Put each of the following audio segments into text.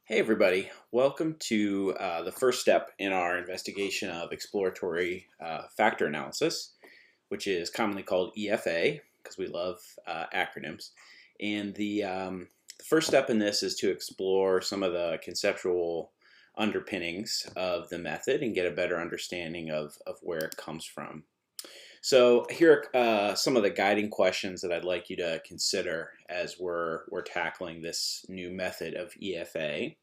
Hey everybody, welcome to the first step in our investigation of exploratory factor analysis, which is commonly called EFA because we love acronyms. And the first step in this is to explore some of the conceptual underpinnings of the method and get a better understanding of where it comes from. So here are some of the guiding questions that I'd like you to consider as we're tackling this new method of EFA.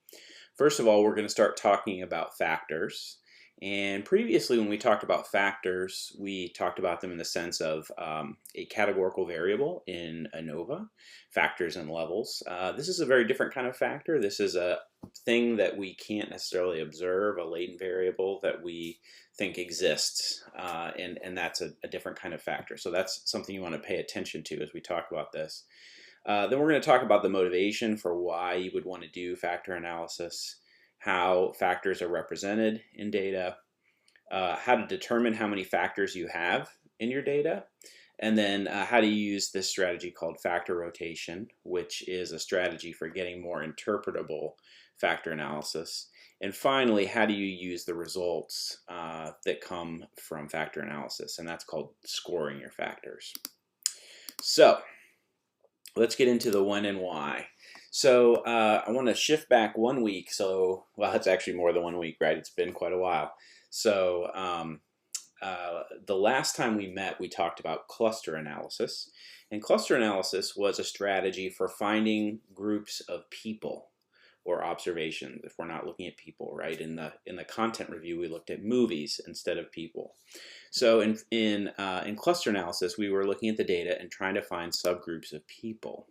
First of all, we're going to start talking about factors. And previously, when we talked about factors, we talked about them in the sense of a categorical variable in ANOVA, factors and levels. This is a very different kind of factor. This is a thing that we can't necessarily observe, a latent variable that we think exists, and that's a different kind of factor. So that's something you want to pay attention to as we talk about this. Then we're going to talk about the motivation for why you would want to do factor analysis, how factors are represented in data, how to determine how many factors you have in your data, and then how to use this strategy called factor rotation, which is a strategy for getting more interpretable factor analysis. And finally, how do you use the results that come from factor analysis, and that's called scoring your factors. So let's get into the when and why. So I want to shift back 1 week. So, well, it's actually more than 1 week, right? It's been quite a while. So the last time we met, we talked about cluster analysis. And cluster analysis was a strategy for finding groups of people or observations if we're not looking at people, right? In the content review, we looked at movies instead of people. So in cluster analysis, we were looking at the data and trying to find subgroups of people.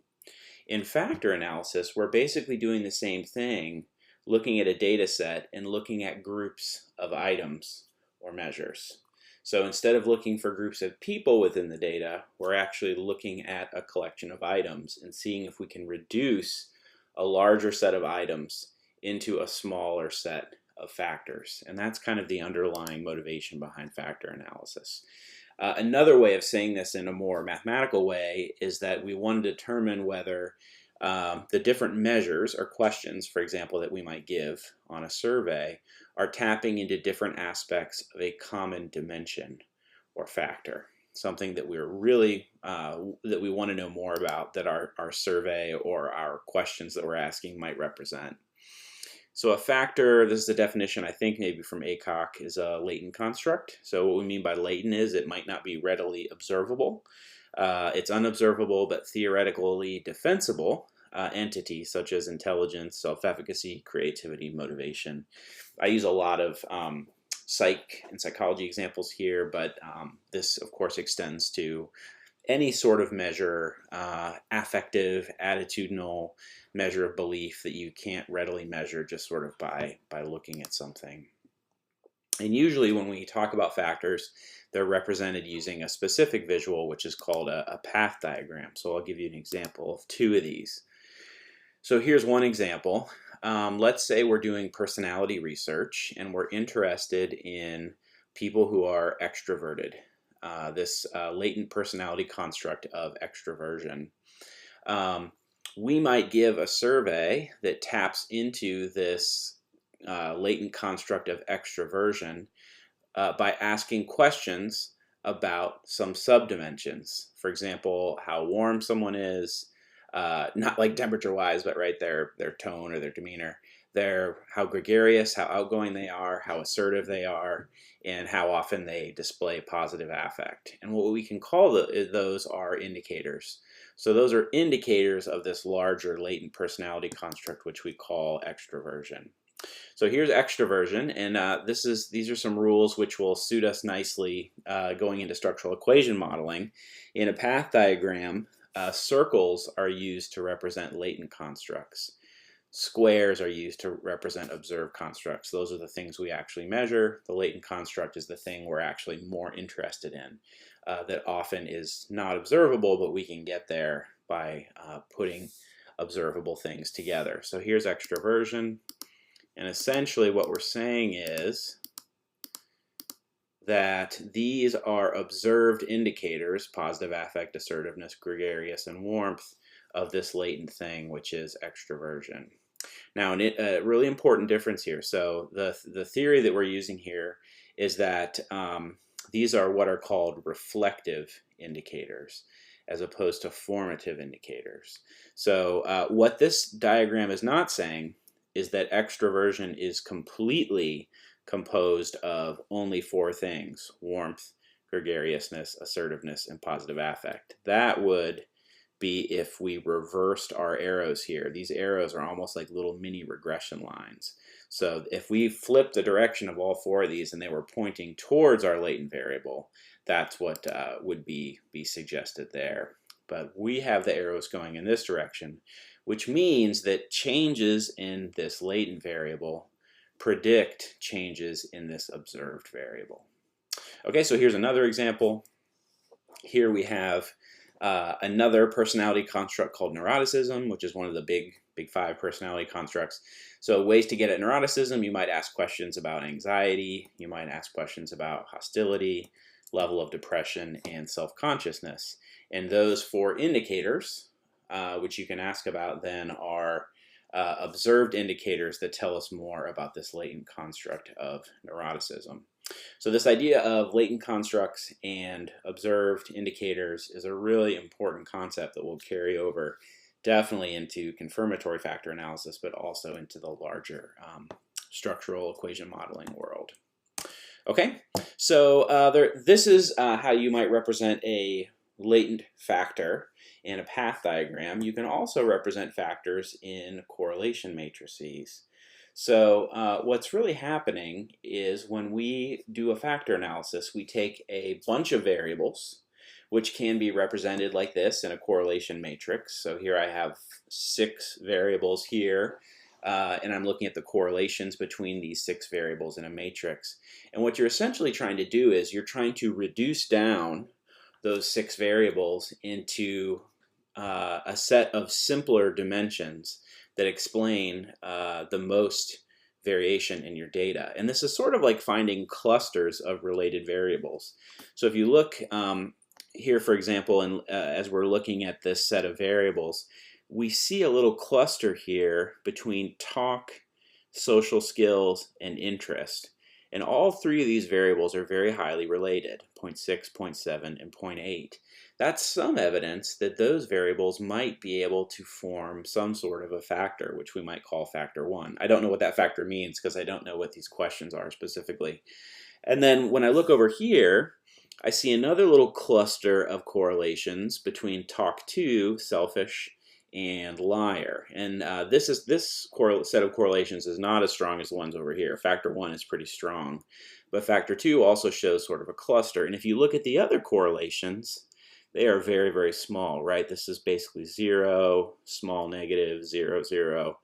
In factor analysis, we're basically doing the same thing, looking at a data set and looking at groups of items or measures. So instead of looking for groups of people within the data, we're actually looking at a collection of items and seeing if we can reduce a larger set of items into a smaller set of factors. And that's kind of the underlying motivation behind factor analysis. Another way of saying this in a more mathematical way is that we want to determine whether the different measures or questions, for example, that we might give on a survey are tapping into different aspects of a common dimension or factor. Something that we're really, that we want to know more about, that our survey or our questions that we're asking might represent. So a factor, this is the definition I think maybe from ACOC, is a latent construct. So what we mean by latent is it might not be readily observable. It's unobservable but theoretically defensible entity such as intelligence, self-efficacy, creativity, motivation. I use a lot of psych and psychology examples here, but this of course extends to any sort of measure, affective, attitudinal measure of belief that you can't readily measure just sort of by looking at something. And usually when we talk about factors, they're represented using a specific visual, which is called a path diagram. So I'll give you an example of two of these. So here's one example. Let's say we're doing personality research and we're interested in people who are extroverted. This latent personality construct of extroversion. We might give a survey that taps into this latent construct of extroversion by asking questions about some subdimensions. For example, how warm someone is, not like temperature-wise, but right, their tone or their demeanor. How gregarious, how outgoing they are, how assertive they are, and how often they display positive affect. And what we can call those are indicators. So those are indicators of this larger latent personality construct, which we call extroversion. So here's extroversion, and these are some rules which will suit us nicely going into structural equation modeling. In a path diagram, circles are used to represent latent constructs. Squares are used to represent observed constructs. Those are the things we actually measure. The latent construct is the thing we're actually more interested in, that often is not observable, but we can get there by putting observable things together. So here's extroversion, and essentially what we're saying is that these are observed indicators, positive affect, assertiveness, gregarious, and warmth, of this latent thing, which is extroversion. Now, a really important difference here. So the theory that we're using here is that these are what are called reflective indicators as opposed to formative indicators. So what this diagram is not saying is that extroversion is completely composed of only four things: warmth, gregariousness, assertiveness, and positive affect. That would be if we reversed our arrows here. These arrows are almost like little mini regression lines. So if we flip the direction of all four of these and they were pointing towards our latent variable, that's what would be suggested there. But we have the arrows going in this direction, which means that changes in this latent variable predict changes in this observed variable. Okay, so here's another example. Here we have another personality construct called neuroticism, which is one of the big five personality constructs. So ways to get at neuroticism: you might ask questions about anxiety, you might ask questions about hostility, level of depression, and self-consciousness. And those four indicators, which you can ask about then, are observed indicators that tell us more about this latent construct of neuroticism. So this idea of latent constructs and observed indicators is a really important concept that will carry over definitely into confirmatory factor analysis, but also into the larger structural equation modeling world. Okay, so this is how you might represent a latent factor in a path diagram. You can also represent factors in correlation matrices. So what's really happening is when we do a factor analysis, we take a bunch of variables, which can be represented like this in a correlation matrix. So here I have 6 variables here, and I'm looking at the correlations between these 6 variables in a matrix. And what you're essentially trying to do is you're trying to reduce down those 6 variables into a set of simpler dimensions that explain the most variation in your data. And this is sort of like finding clusters of related variables. So if you look here, for example, and as we're looking at this set of variables, we see a little cluster here between talk, social skills, and interest. And all 3 of these variables are very highly related: 0.6, 0.7, and 0.8. That's some evidence that those variables might be able to form some sort of a factor, which we might call factor 1. I don't know what that factor means because I don't know what these questions are specifically. And then when I look over here, I see another little cluster of correlations between talk 2, selfish, and liar. And this set of correlations is not as strong as the ones over here. Factor 1 is pretty strong, but factor 2 also shows sort of a cluster. And if you look at the other correlations, they are very, very small, right? This is basically 0, small negative, 0, 0,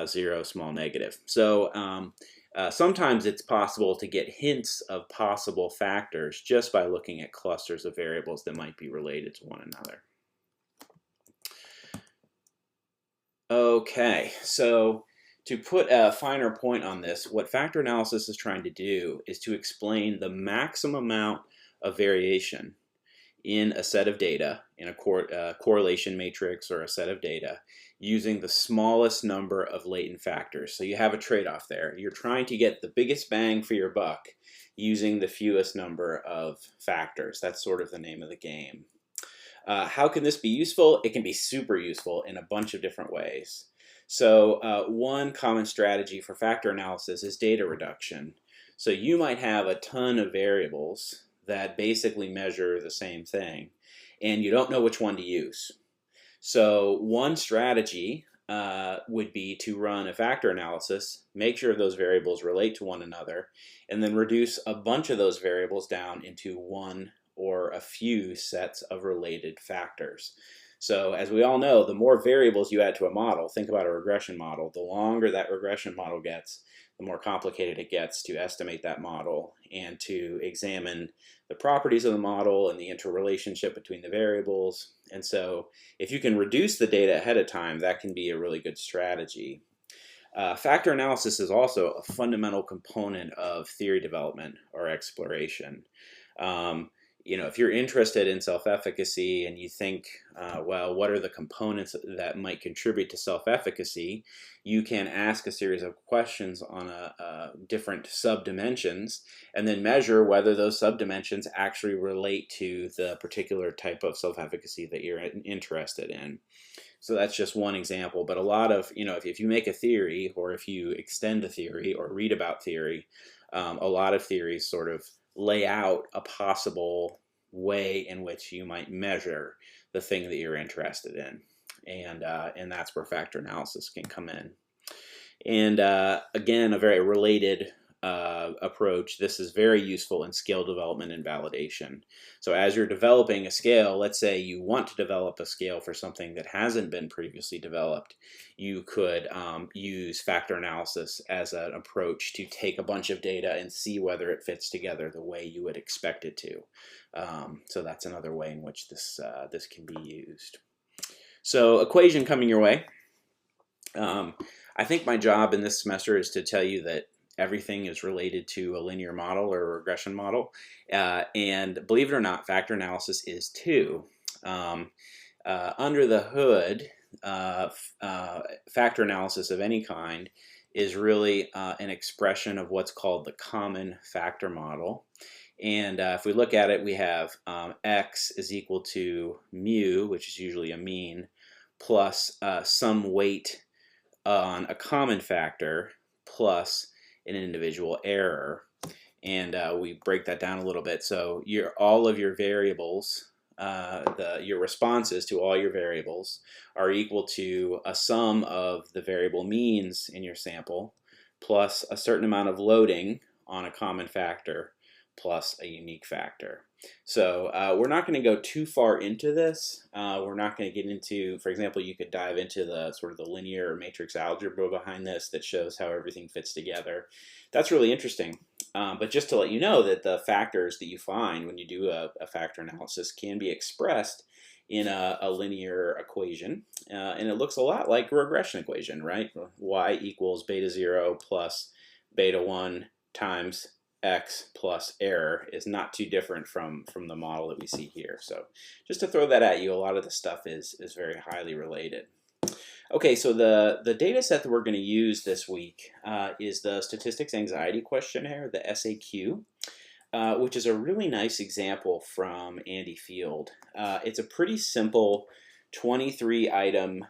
0, small negative. So sometimes it's possible to get hints of possible factors just by looking at clusters of variables that might be related to one another. Okay, so to put a finer point on this, what factor analysis is trying to do is to explain the maximum amount of variation in a set of data, in a correlation matrix or a set of data, using the smallest number of latent factors. So you have a trade-off there. You're trying to get the biggest bang for your buck using the fewest number of factors. That's sort of the name of the game. How can this be useful? It can be super useful in a bunch of different ways. So one common strategy for factor analysis is data reduction. So you might have a ton of variables that basically measure the same thing, and you don't know which one to use. So one strategy would be to run a factor analysis, make sure those variables relate to one another, and then reduce a bunch of those variables down into one or a few sets of related factors. So as we all know, the more variables you add to a model, think about a regression model, the longer that regression model gets, the more complicated it gets to estimate that model and to examine the properties of the model and the interrelationship between the variables. And so if you can reduce the data ahead of time, that can be a really good strategy. Factor analysis is also a fundamental component of theory development or exploration. if you're interested in self-efficacy and you think, well, what are the components that might contribute to self-efficacy, you can ask a series of questions on different subdimensions and then measure whether those subdimensions actually relate to the particular type of self-efficacy that you're interested in. So that's just one example, but a lot of, if you make a theory or if you extend a theory or read about theory, a lot of theories sort of lay out a possible way in which you might measure the thing that you're interested in. And that's where factor analysis can come in. And again, a very related approach. This is very useful in scale development and validation. So as you're developing a scale, let's say you want to develop a scale for something that hasn't been previously developed, you could use factor analysis as an approach to take a bunch of data and see whether it fits together the way you would expect it to. So that's another way in which this can be used. So equation coming your way. I think my job in this semester is to tell you that everything is related to a linear model or a regression model. And believe it or not, factor analysis is too. Under the hood, factor analysis of any kind is really an expression of what's called the common factor model. And if we look at it, we have x is equal to mu, which is usually a mean, plus some weight on a common factor plus an individual error. And we break that down a little bit. So all of your variables, your responses to all your variables are equal to a sum of the variable means in your sample plus a certain amount of loading on a common factor plus a unique factor. So we're not going to go too far into this. We're not going to get into, for example, you could dive into the sort of the linear or matrix algebra behind this that shows how everything fits together. That's really interesting. But just to let you know that the factors that you find when you do a factor analysis can be expressed in a linear equation. And it looks a lot like a regression equation, right? Y equals beta 0 plus beta 1 times x plus error is not too different from the model that we see here. So just to throw that at you, a lot of the stuff is very highly related. Okay, so the data set that we're going to use this week is the Statistics Anxiety Questionnaire, the SAQ, which is a really nice example from Andy Field. It's a pretty simple 23-item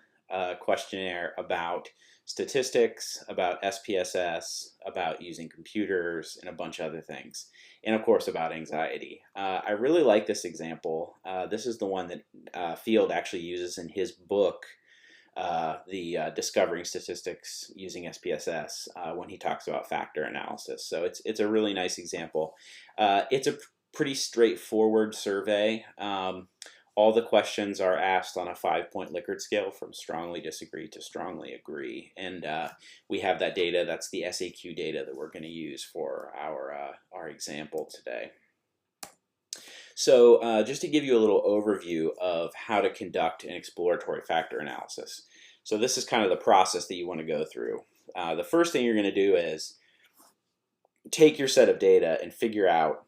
questionnaire about statistics, about SPSS, about using computers, and a bunch of other things. And of course about anxiety. I really like this example. This is the one that Field actually uses in his book, Discovering Statistics Using SPSS, when he talks about factor analysis. So it's a really nice example. It's a pretty straightforward survey. All the questions are asked on a 5-point Likert scale from strongly disagree to strongly agree. And we have that data. That's the SAQ data that we're going to use for our example today. So just to give you a little overview of how to conduct an exploratory factor analysis. So this is kind of the process that you want to go through. The first thing you're going to do is take your set of data and figure out,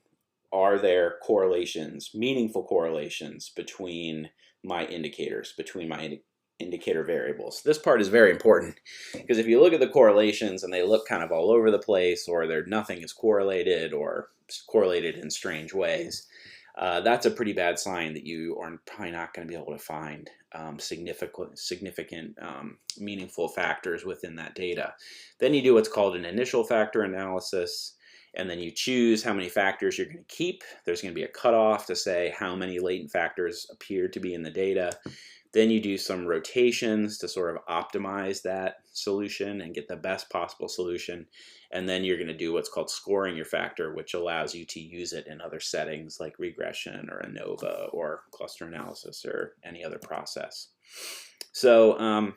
are there correlations, meaningful correlations between my indicators, between my indicator variables. This part is very important because if you look at the correlations and they look kind of all over the place, or nothing is correlated or correlated in strange ways, that's a pretty bad sign that you are probably not going to be able to find significant meaningful factors within that data. Then you do what's called an initial factor analysis, and then you choose how many factors you're going to keep. There's going to be a cutoff to say how many latent factors appear to be in the data. Then you do some rotations to sort of optimize that solution and get the best possible solution. And then you're going to do what's called scoring your factor, which allows you to use it in other settings like regression or ANOVA or cluster analysis or any other process. So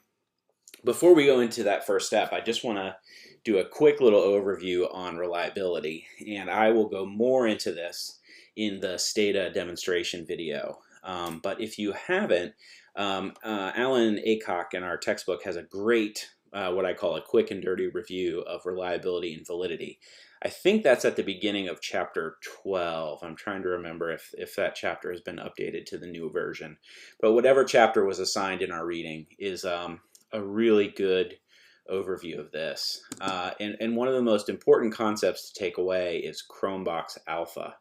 before we go into that first step, I just want to do a quick little overview on reliability. And I will go more into this in the Stata demonstration video. But if you haven't, Alan Aycock in our textbook has a great what I call a quick and dirty review of reliability and validity. I think that's at the beginning of chapter 12. I'm trying to remember if that chapter has been updated to the new version. But whatever chapter was assigned in our reading is a really good overview of this. And one of the most important concepts to take away is Chromebox Alpha.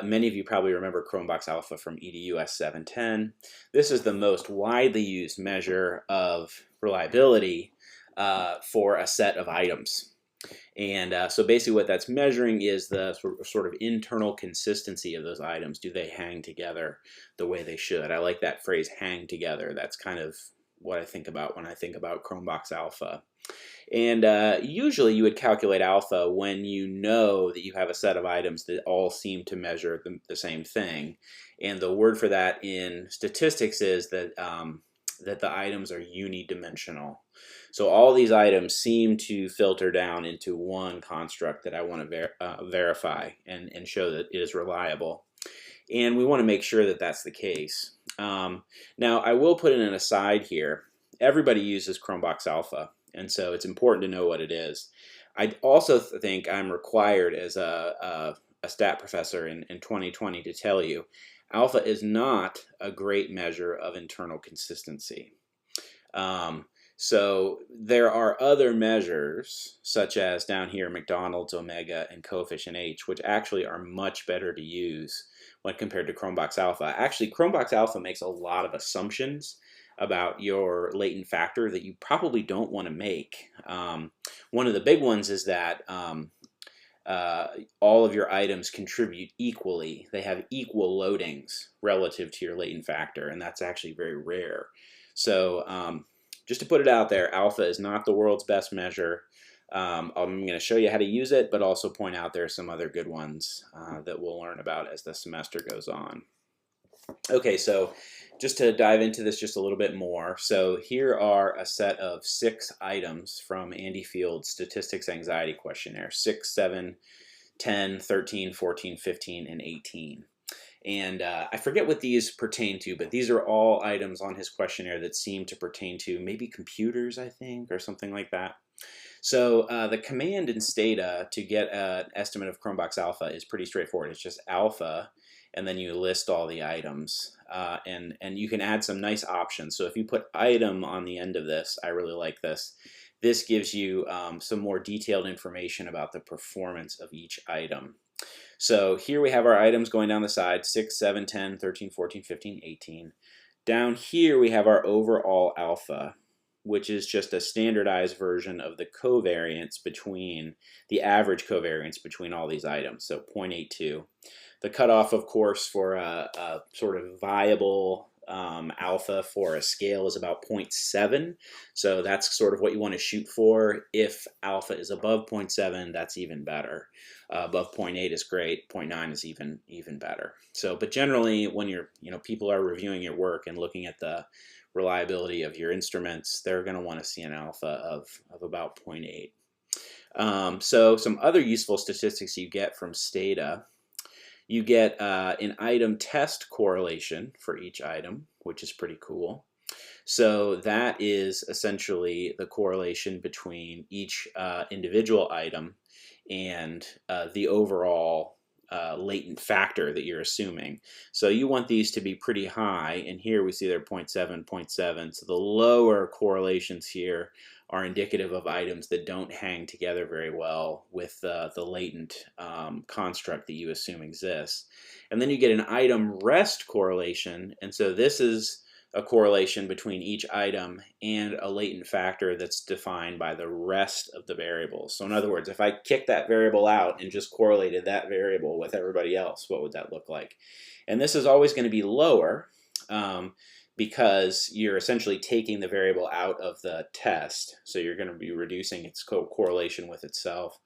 Many of you probably remember Chromebox Alpha from EDUS 710. This is the most widely used measure of reliability for a set of items. And so basically what that's measuring is the sort of internal consistency of those items. Do they hang together the way they should? I like that phrase, hang together. That's kind of what I think about when I think about Chromebox Alpha. And usually you would calculate alpha when you know that you have a set of items that all seem to measure the same thing. And the word for that in statistics is that, that the items are unidimensional. So all these items seem to filter down into one construct that I want to verify and show that it is reliable. And we want to make sure that that's the case. Now, I will put in an aside here. Everybody uses Chromebox Alpha, and so it's important to know what it is. I also think I'm required as a stat professor in 2020 to tell you, alpha is not a great measure of internal consistency. So there are other measures, such as down here, McDonald's, Omega, and Coefficient H, which actually are much better to use when compared to Chromebox Alpha. Actually, Chromebox Alpha makes a lot of assumptions about your latent factor that you probably don't want to make. One of the big ones is that all of your items contribute equally. They have equal loadings relative to your latent factor, and that's actually very rare. So just to put it out there, alpha is not the world's best measure. I'm going to show you how to use it, but also point out there are some other good ones that we'll learn about as the semester goes on. Okay, so just to dive into this just a little bit more. So here are a set of 6 items from Andy Field's Statistics Anxiety Questionnaire, 6, 7, 10, 13, 14, 15, and 18. And I forget what these pertain to, but these are all items on his questionnaire that seem to pertain to maybe computers, I think, or something like that. So the command in Stata to get an estimate of Chromebox Alpha is pretty straightforward. It's just alpha, and then you list all the items. And you can add some nice options. So if you put item on the end of this, I really like this. This gives you some more detailed information about the performance of each item. So here we have our items going down the side, 6, 7, 10, 13, 14, 15, 18. Down here we have our overall alpha, which is just a standardized version of the covariance between, the average covariance between all these items, so 0.82. The cutoff, of course, for a sort of viable alpha for a scale is about 0.7, so that's sort of what you want to shoot for. If alpha is above 0.7, that's even better. Above 0.8 is great. 0.9 is even better. So, but generally, when people are reviewing your work and looking at the reliability of your instruments, they're going to want to see an alpha of about 0.8. So, some other useful statistics you get from Stata. You get an item test correlation for each item, which is pretty cool. So that is essentially the correlation between each individual item and the overall latent factor that you're assuming. So you want these to be pretty high, and here we see they're 0.7, 0.7. So the lower correlations here are indicative of items that don't hang together very well with the latent construct that you assume exists. And then you get an item rest correlation, and so this is a correlation between each item and a latent factor that's defined by the rest of the variables. So in other words, if I kick that variable out and just correlated that variable with everybody else, what would that look like? And this is always going to be lower because you're essentially taking the variable out of the test. So you're going to be reducing its correlation with itself.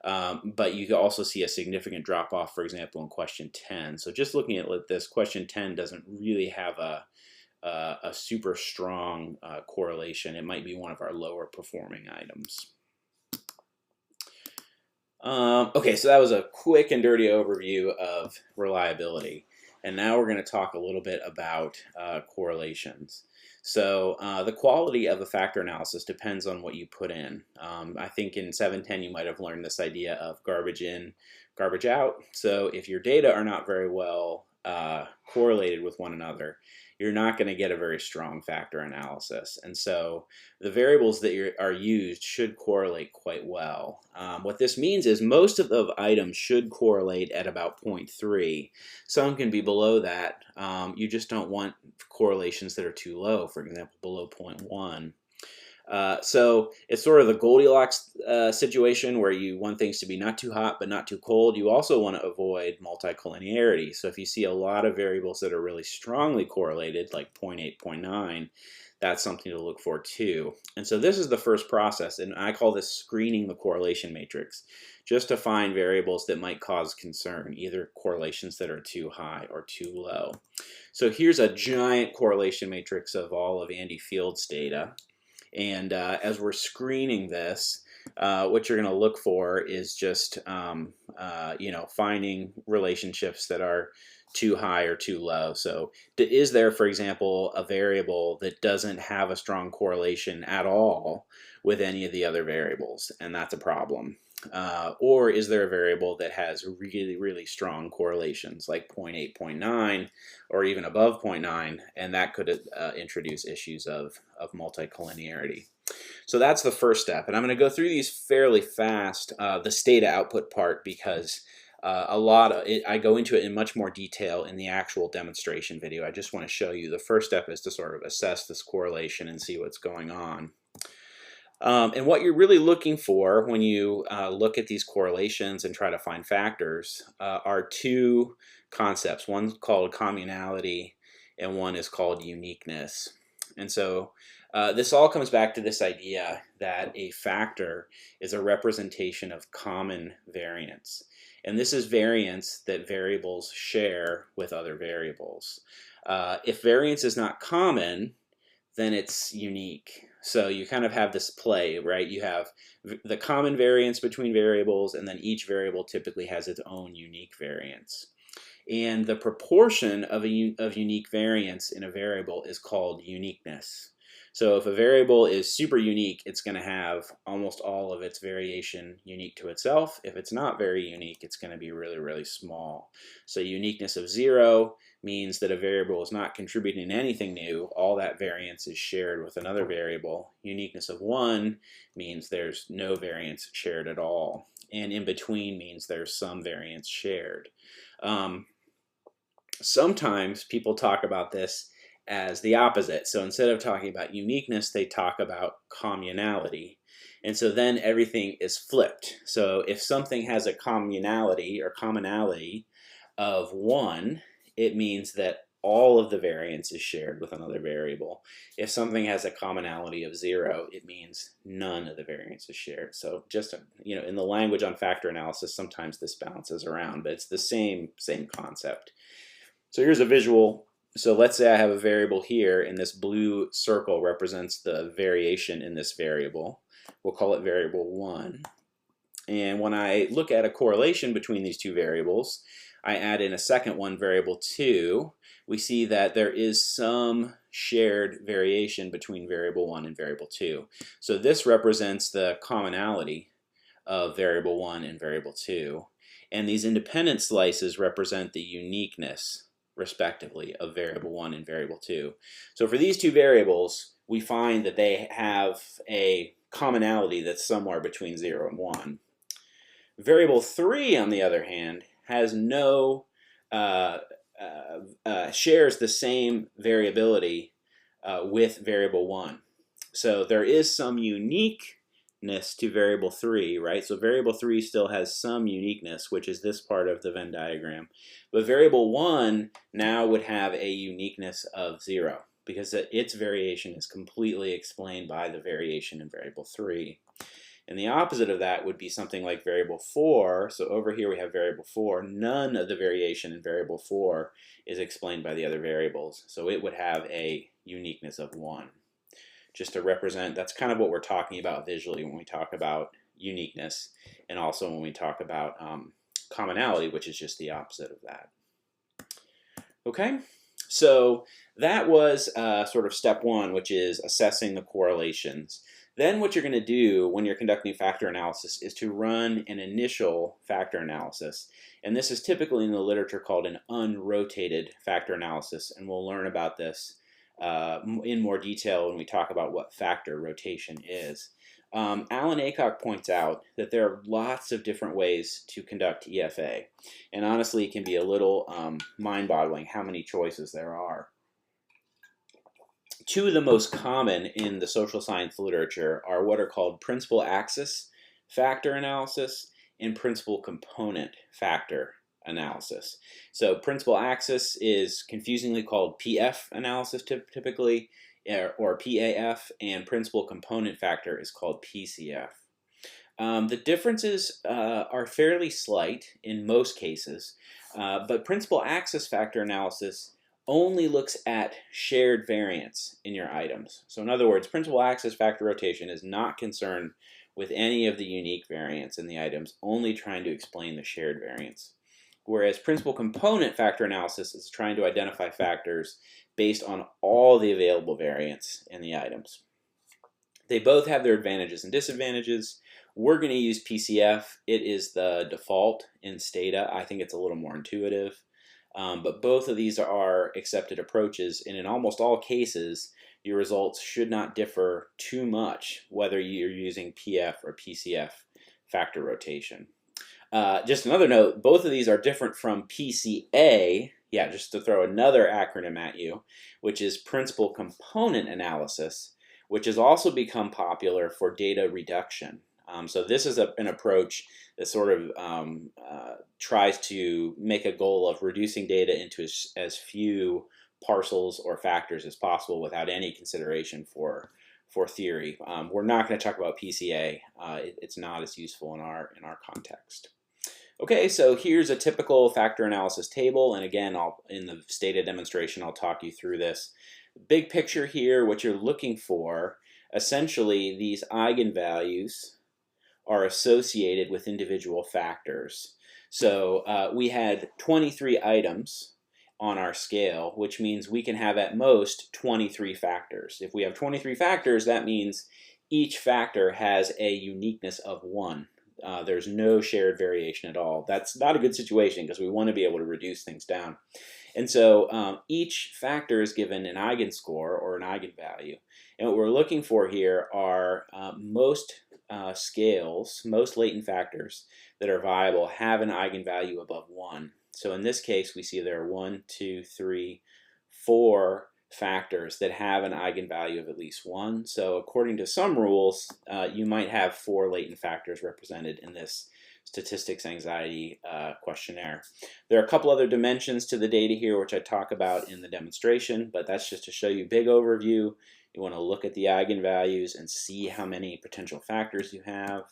But you can also see a significant drop off, for example, in question 10. So just looking at this, question 10 doesn't really have a super strong correlation. It might be one of our lower performing items. Okay, so that was a quick and dirty overview of reliability. And now we're going to talk a little bit about correlations. So the quality of a factor analysis depends on what you put in. I think in 710 you might have learned this idea of garbage in, garbage out. So if your data are not very well correlated with one another, you're not going to get a very strong factor analysis. And so the variables that are used should correlate quite well. What this means is most of the items should correlate at about 0.3. Some can be below that. You just don't want correlations that are too low, for example, below 0.1. So it's sort of the Goldilocks situation where you want things to be not too hot but not too cold. You also want to avoid multicollinearity. So if you see a lot of variables that are really strongly correlated, like 0.8, 0.9, that's something to look for too. And so this is the first process, and I call this screening the correlation matrix, just to find variables that might cause concern, either correlations that are too high or too low. So here's a giant correlation matrix of all of Andy Field's data. And as we're screening this, what you're going to look for is just finding relationships that are too high or too low. So is there, for example, a variable that doesn't have a strong correlation at all with any of the other variables? And that's a problem. Or is there a variable that has really, really strong correlations, like 0.8, 0.9, or even above 0.9, and that could introduce issues of multicollinearity. So that's the first step, and I'm going to go through these fairly fast, the stata output part, because I go into it in much more detail in the actual demonstration video. I just want to show you the first step is to sort of assess this correlation and see what's going on. And what you're really looking for when you look at these correlations and try to find factors are two concepts. One's called communality and one is called uniqueness. And so this all comes back to this idea that a factor is a representation of common variance. And this is variance that variables share with other variables. If variance is not common, then it's unique. So you kind of have this play, right? You have the common variance between variables, and then each variable typically has its own unique variance. And the proportion of unique variance in a variable is called uniqueness. So if a variable is super unique, it's going to have almost all of its variation unique to itself. If it's not very unique, it's going to be really, really small. So uniqueness of 0 means that a variable is not contributing anything new. All that variance is shared with another variable. Uniqueness of 1 means there's no variance shared at all. And in between means there's some variance shared. Sometimes people talk about this as the opposite. So instead of talking about uniqueness, they talk about communality. And so then everything is flipped. So if something has a communality or commonality of 1, it means that all of the variance is shared with another variable. If something has a commonality of 0, it means none of the variance is shared. So just, in the language on factor analysis, sometimes this bounces around, but it's the same concept. So here's a visual. So let's say I have a variable here, and this blue circle represents the variation in this variable. We'll call it variable 1. And when I look at a correlation between these two variables, I add in a second one, variable 2, we see that there is some shared variation between variable 1 and variable 2. So this represents the commonality of variable 1 and variable 2. And these independent slices represent the uniqueness, respectively, of variable 1 and variable 2. So for these two variables, we find that they have a commonality that's somewhere between 0 and 1. Variable 3, on the other hand, has no shares the same variability with variable 1. So there is some uniqueness to variable 3, right? So variable 3 still has some uniqueness, which is this part of the Venn diagram. But variable 1 now would have a uniqueness of 0 because its variation is completely explained by the variation in variable 3. And the opposite of that would be something like variable 4. So over here we have variable 4. None of the variation in variable 4 is explained by the other variables. So it would have a uniqueness of 1. Just to represent, that's kind of what we're talking about visually when we talk about uniqueness, and also when we talk about commonality, which is just the opposite of that. Okay, So that was sort of step one, which is assessing the correlations. Then what you're going to do when you're conducting factor analysis is to run an initial factor analysis. And this is typically in the literature called an unrotated factor analysis. And we'll learn about this in more detail when we talk about what factor rotation is. Alan Aycock points out that there are lots of different ways to conduct EFA. And honestly, it can be a little mind-boggling how many choices there are. Two of the most common in the social science literature are what are called principal axis factor analysis and principal component factor analysis. So principal axis is confusingly called PF analysis typically, or PAF, and principal component factor is called PCF. The differences are fairly slight in most cases, but principal axis factor analysis only looks at shared variance in your items. So in other words, principal axis factor rotation is not concerned with any of the unique variance in the items, only trying to explain the shared variance. Whereas principal component factor analysis is trying to identify factors based on all the available variance in the items. They both have their advantages and disadvantages. We're going to use PCF. It is the default in Stata. I think it's a little more intuitive. But both of these are accepted approaches, and in almost all cases, your results should not differ too much whether you're using PF or PCF factor rotation. Just another note, both of these are different from PCA, yeah, just to throw another acronym at you, which is Principal Component Analysis, which has also become popular for data reduction. So this is an approach that sort of tries to make a goal of reducing data into as few parcels or factors as possible without any consideration for theory. We're not going to talk about PCA. It's not as useful in our context. Okay, so here's a typical factor analysis table, and again, in the Stata demonstration, I'll talk you through this. Big picture here, what you're looking for, essentially these eigenvalues are associated with individual factors. So we had 23 items on our scale, which means we can have at most 23 factors. If we have 23 factors, that means each factor has a uniqueness of 1. There's no shared variation at all. That's not a good situation because we want to be able to reduce things down. And so each factor is given an eigenscore or an eigenvalue. And what we're looking for here are most scales, most latent factors that are viable have an eigenvalue above 1. So in this case, we see there are 1, 2, 3, 4 factors that have an eigenvalue of at least 1. So according to some rules, you might have 4 latent factors represented in this statistics anxiety questionnaire. There are a couple other dimensions to the data here which I talk about in the demonstration, but that's just to show you a big overview. You want to look at the eigenvalues and see how many potential factors you have.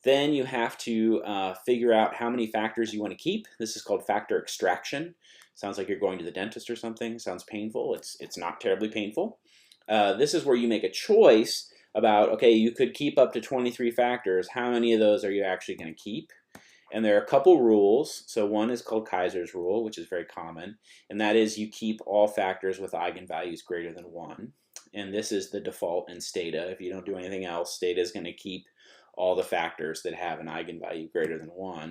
Then you have to figure out how many factors you want to keep. This is called factor extraction. Sounds like you're going to the dentist or something. Sounds painful. It's not terribly painful. This is where you make a choice about, okay, you could keep up to 23 factors. How many of those are you actually going to keep? And there are a couple rules. So one is called Kaiser's rule, which is very common. And that is you keep all factors with eigenvalues greater than 1. And this is the default in Stata. If you don't do anything else, Stata is going to keep all the factors that have an eigenvalue greater than 1.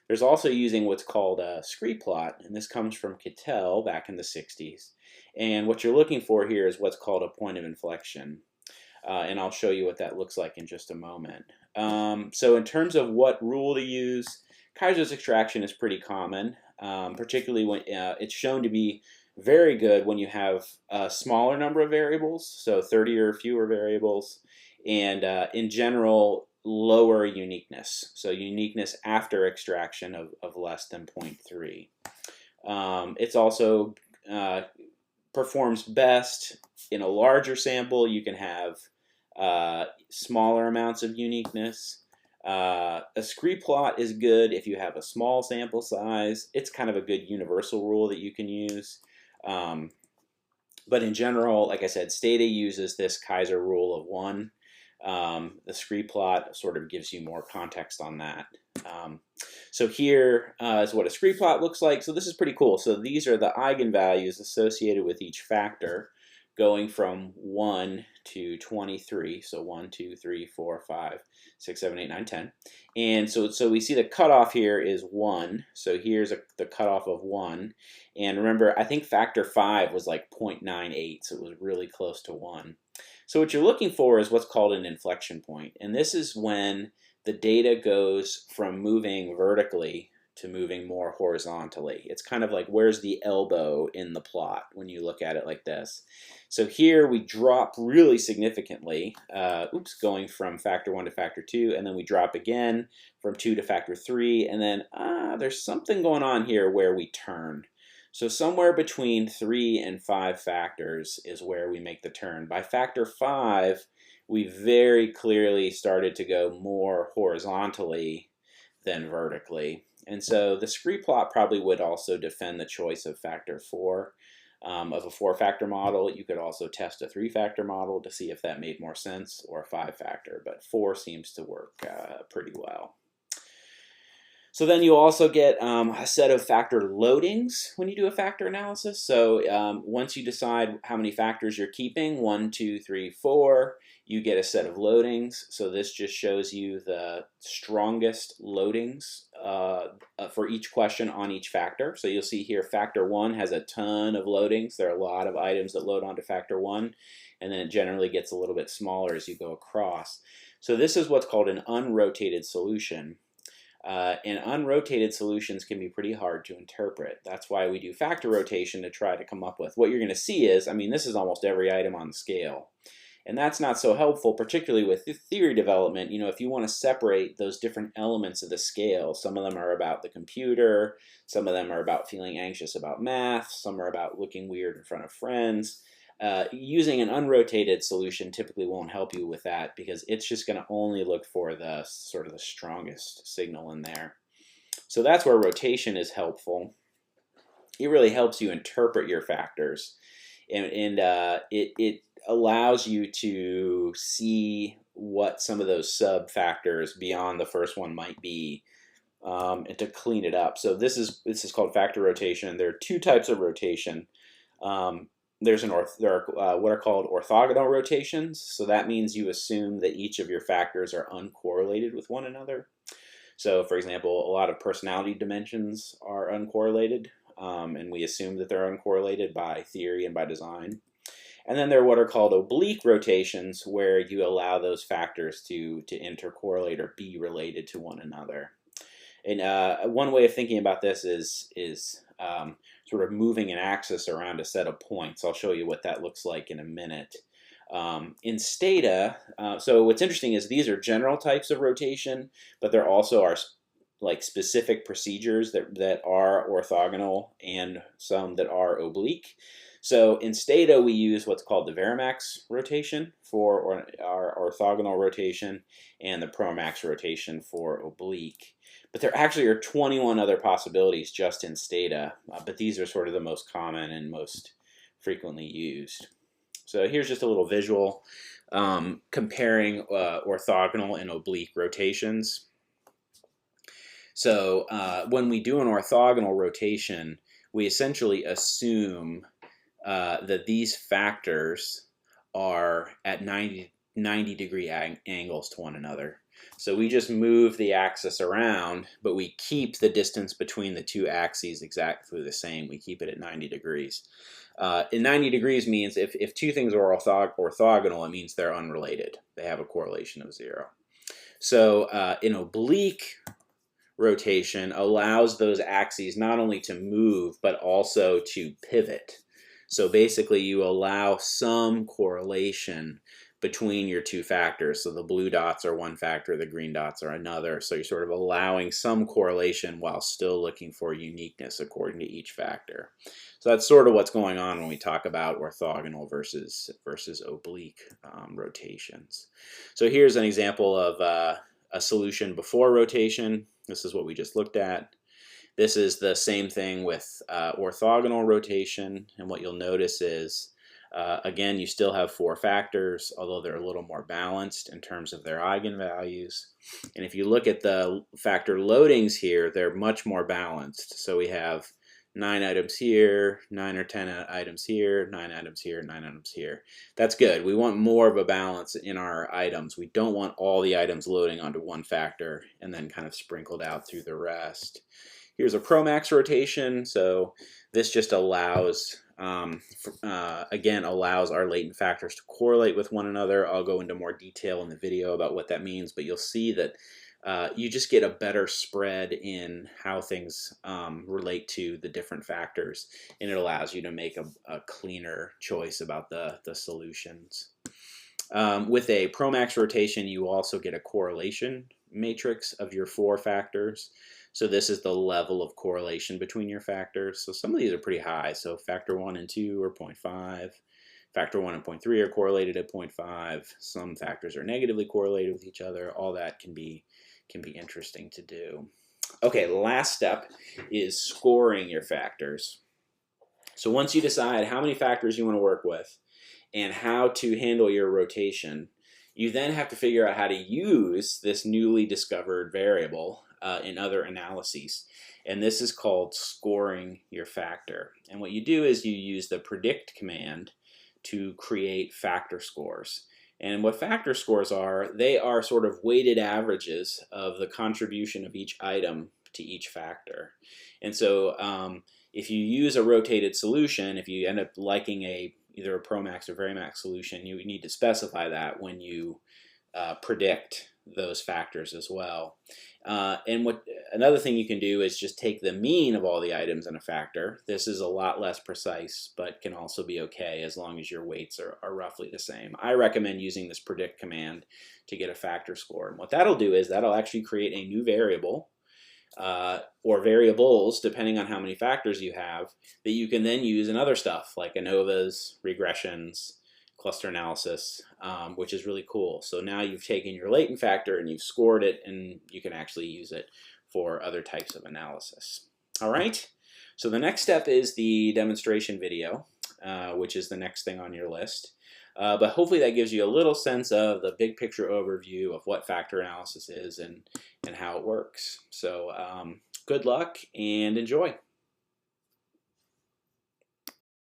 There's also using what's called a scree plot, and this comes from Cattell back in the 60s. And what you're looking for here is what's called a point of inflection. And I'll show you what that looks like in just a moment. So in terms of what rule to use, Kaiser's extraction is pretty common, particularly when it's shown to be very good when you have a smaller number of variables, so 30 or fewer variables, and in general, lower uniqueness. So uniqueness after extraction of less than 0.3. It's also performs best in a larger sample. You can have smaller amounts of uniqueness. A scree plot is good if you have a small sample size. It's kind of a good universal rule that you can use. But in general, like I said, Stata uses this Kaiser rule of 1. The scree plot sort of gives you more context on that. So here is what a scree plot looks like. So this is pretty cool. So these are the eigenvalues associated with each factor, going from 1 to 23. So 1, 2, 3, 4, 5, 6, 7, 8, 9, 10. And so we see the cutoff here is 1. So here's the cutoff of 1. And remember, I think factor 5 was like 0.98, so it was really close to 1. So what you're looking for is what's called an inflection point. And this is when the data goes from moving vertically to moving more horizontally. It's kind of like, where's the elbow in the plot when you look at it like this. So here we drop really significantly, going from factor 1 to factor 2, and then we drop again from 2 to factor 3, and then there's something going on here where we turn. So somewhere between 3 and 5 factors is where we make the turn. By factor 5, we very clearly started to go more horizontally than vertically. And so the scree plot probably would also defend the choice of factor 4 of a 4-factor model. You could also test a 3-factor model to see if that made more sense, or a 5-factor, but 4 seems to work pretty well. So then you also get a set of factor loadings when you do a factor analysis. So once you decide how many factors you're keeping, 1, 2, 3, 4, you get a set of loadings. So this just shows you the strongest loadings for each question on each factor. So you'll see here factor 1 has a ton of loadings. There are a lot of items that load onto factor 1, and then it generally gets a little bit smaller as you go across. So this is what's called an unrotated solution. And unrotated solutions can be pretty hard to interpret. That's why we do factor rotation to try to come up with. What you're going to see is, I mean, this is almost every item on the scale. And that's not so helpful, particularly with theory development. You know, if you want to separate those different elements of the scale, some of them are about the computer, some of them are about feeling anxious about math, some are about looking weird in front of friends. Using an unrotated solution typically won't help you with that, because it's just going to only look for the sort of the strongest signal in there. So that's where rotation is helpful. It really helps you interpret your factors, and it allows you to see what some of those sub factors beyond the first one might be, and to clean it up. So this is called factor rotation. There are 2 types of rotation. There are what are called orthogonal rotations. So that means you assume that each of your factors are uncorrelated with one another. So for example, a lot of personality dimensions are uncorrelated, and we assume that they're uncorrelated by theory and by design. And then there are what are called oblique rotations, where you allow those factors to intercorrelate or be related to one another. And one way of thinking about this is sort of moving an axis around a set of points. I'll show you what that looks like in a minute. In Stata, so what's interesting is these are general types of rotation, but there also are like specific procedures that are orthogonal and some that are oblique. So in Stata, we use what's called the Varimax rotation for our orthogonal rotation, and the Promax rotation for oblique. But there actually are 21 other possibilities just in Stata, but these are sort of the most common and most frequently used. So here's just a little visual comparing orthogonal and oblique rotations. So when we do an orthogonal rotation, we essentially assume that these factors are at 90 degree angles to one another. So we just move the axis around, but we keep the distance between the 2 axes exactly the same. We keep it at 90 degrees. And 90 degrees means if 2 things are orthogonal, it means they're unrelated. They have a correlation of 0. So an oblique rotation allows those axes not only to move, but also to pivot. So basically you allow some correlation between your 2 factors. So the blue dots are one factor, the green dots are another. So you're sort of allowing some correlation while still looking for uniqueness according to each factor. So that's sort of what's going on when we talk about orthogonal versus oblique rotations. So here's an example of a solution before rotation. This is what we just looked at. This is the same thing with orthogonal rotation, and what you'll notice is Again, you still have 4 factors, although they're a little more balanced in terms of their eigenvalues. And if you look at the factor loadings here, they're much more balanced. So we have 9 items here, 9 or 10 items here, 9 items here, 9 items here. That's good. We want more of a balance in our items. We don't want all the items loading onto one factor and then kind of sprinkled out through the rest. Here's a Promax rotation. So this just allows, again, allows our latent factors to correlate with one another. I'll go into more detail in the video about what that means, but you'll see that you just get a better spread in how things relate to the different factors, and it allows you to make a cleaner choice about the solutions. With a Promax rotation, you also get a correlation matrix of your 4 factors. So this is the level of correlation between your factors. So some of these are pretty high. So factor 1 and 2 are 0.5. Factor 1 and 0.3 are correlated at 0.5. Some factors are negatively correlated with each other. All that can be interesting to do. Okay, the last step is scoring your factors. So once you decide how many factors you want to work with and how to handle your rotation, you then have to figure out how to use this newly discovered variable in other analyses. And this is called scoring your factor. And what you do is you use the predict command to create factor scores. And what factor scores are, they are sort of weighted averages of the contribution of each item to each factor. And so if you use a rotated solution, if you end up liking either a Promax or Varimax solution, you need to specify that when you predict those factors as well. And another thing you can do is just take the mean of all the items in a factor. This is a lot less precise, but can also be okay as long as your weights are roughly the same. I recommend using this predict command to get a factor score. And what that'll do is that'll actually create a new variable or variables, depending on how many factors you have, that you can then use in other stuff like ANOVAs, regressions, cluster analysis, which is really cool. So now you've taken your latent factor and you've scored it, and you can actually use it for other types of analysis. All right, so the next step is the demonstration video, which is the next thing on your list. But hopefully that gives you a little sense of the big picture overview of what factor analysis is and how it works. So good luck and enjoy.